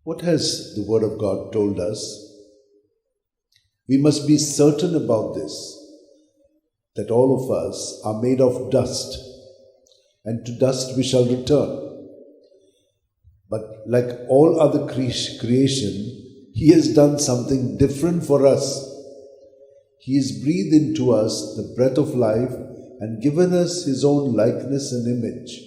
What has the Word of God told us? We must be certain about this, that all of us are made of dust, and to dust we shall return. But like all other creation, He has done something different for us. He has breathed into us the breath of life and given us His own likeness and image.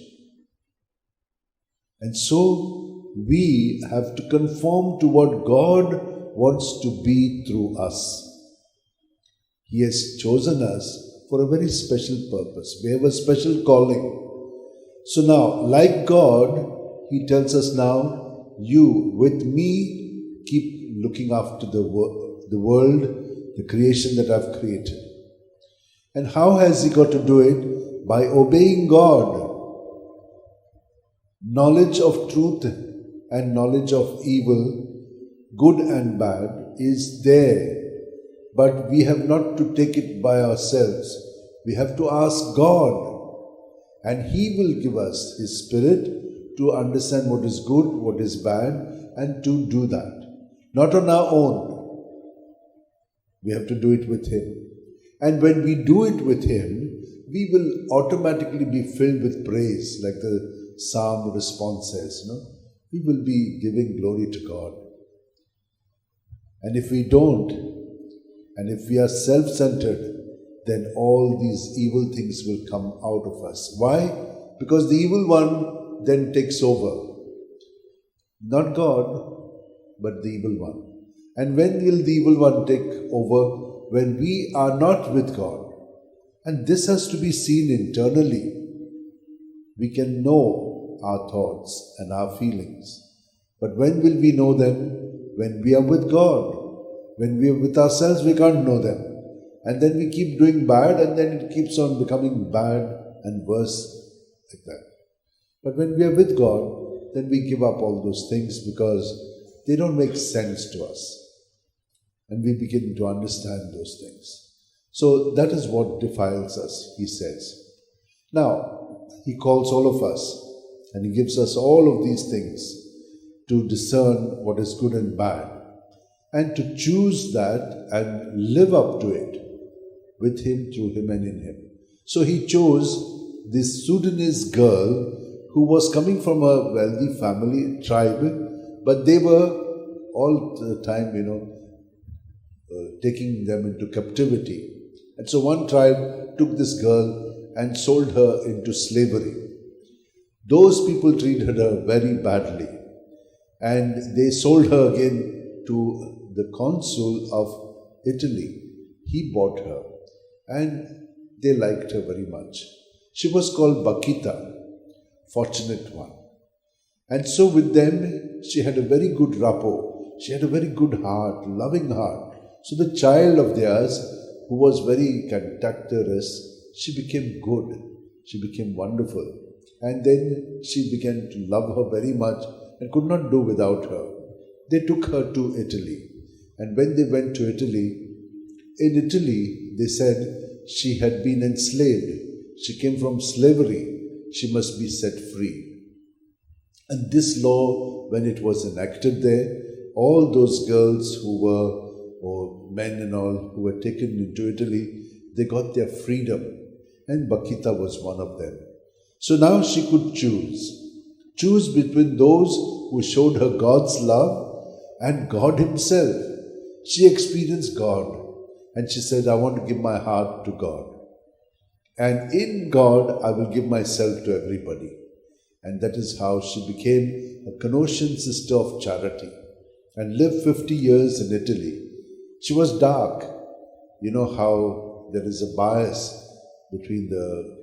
And so we have to conform to what God wants to be through us. He has chosen us for a very special purpose. We have a special calling. So now, like God, He tells us now, you with me keep looking after the world, the creation that I've created. And how has He got to do it? By obeying God. Knowledge of truth and knowledge of evil, good and bad, is there. But we have not to take it by ourselves. We have to ask God. And He will give us His Spirit to understand what is good, what is bad, and to do that. Not on our own. We have to do it with Him. And when we do it with Him, we will automatically be filled with praise, like the psalm response says. We will be giving glory to God. And if we don't, and if we are self-centered, then all these evil things will come out of us. Why? Because the evil one then takes over. Not God, but the evil one. And when will the evil one take over? When we are not with God. And this has to be seen internally. We can know our thoughts and our feelings. But when will we know them? When we are with God. When we are with ourselves, we can't know them. And then we keep doing bad, and then it keeps on becoming bad and worse like that. But when we are with God, then we give up all those things because they don't make sense to us. And we begin to understand those things. So that is what defiles us, he says. Now, he calls all of us, and he gives us all of these things to discern what is good and bad, and to choose that and live up to it with him, through him, and in him. So he chose this Sudanese girl who was coming from a wealthy family, tribe, but they were all the time, taking them into captivity. And so one tribe took this girl and sold her into slavery. Those people treated her very badly, and they sold her again to the consul of Italy. He bought her, and they liked her very much. She was called Bakita, fortunate one. And so with them, she had a very good rapport. She had a very good heart, loving heart. So the child of theirs, who was very cantankerous, she became good. She became wonderful. And then she began to love her very much and could not do without her. They took her to Italy. And when they went to Italy, in Italy, they said she had been enslaved. She came from slavery. She must be set free. And this law, when it was enacted there, all those girls who were, or men and all, who were taken into Italy, they got their freedom. And Bakita was one of them. So now she could choose between those who showed her God's love and God himself. She experienced God, and she said, I want to give my heart to God. And in God, I will give myself to everybody. And that is how she became a Canossian sister of charity and lived 50 years in Italy. She was dark. You know how there is a bias between the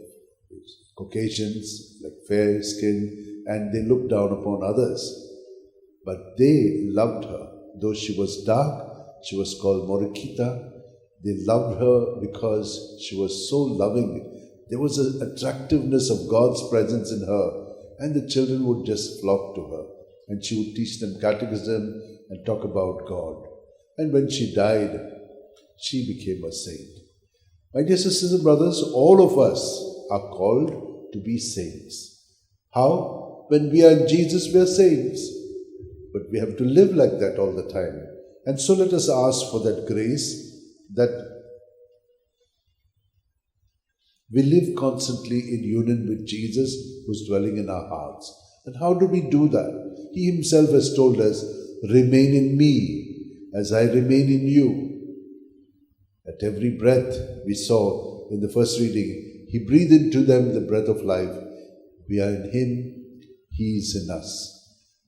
Caucasians, like fair skin, and they look down upon others. But they loved her. Though she was dark, she was called Morikita. They loved her because she was so loving. There was an attractiveness of God's presence in her, and the children would just flock to her. And she would teach them catechism and talk about God. And when she died, she became a saint. My dear sisters and brothers, all of us are called to be saints. How? When we are in Jesus, we are saints. but we have to live like that all the time. And so let us ask for that grace that we live constantly in union with Jesus who's dwelling in our hearts. And how do we do that? He himself has told us, remain in me as I remain in you. At every breath we saw in the first reading, he breathed into them the breath of life. We are in him, he is in us.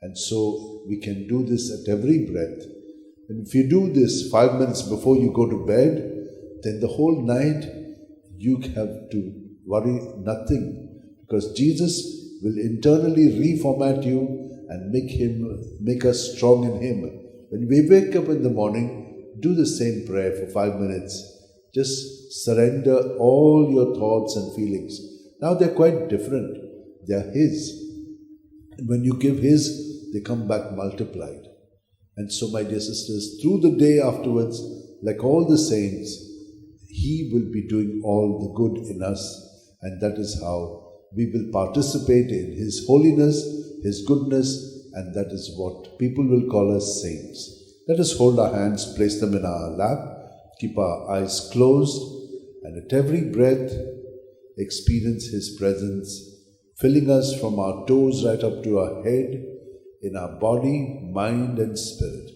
And so we can do this at every breath. And if you do this 5 minutes before you go to bed, then the whole night you have to worry nothing, because Jesus will internally reformat you and make us strong in him. When we wake up in the morning, do the same prayer for 5 minutes. Just surrender all your thoughts and feelings. Now they're quite different. They're his. And when you give his, they come back multiplied. And so, my dear sisters, through the day afterwards, like all the saints, he will be doing all the good in us, and that is how we will participate in his holiness, his goodness, and that is what people will call us saints. Let us hold our hands, place them in our lap, keep our eyes closed, and at every breath experience his presence, filling us from our toes right up to our head, in our body, mind, and spirit.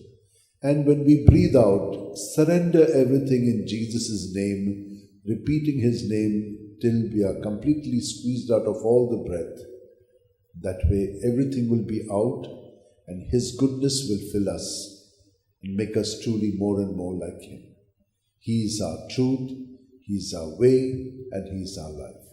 And when we breathe out, surrender everything in Jesus' name, repeating his name till we are completely squeezed out of all the breath. That way, everything will be out, and his goodness will fill us and make us truly more and more like him. He is our truth, he is our way, and he is our life.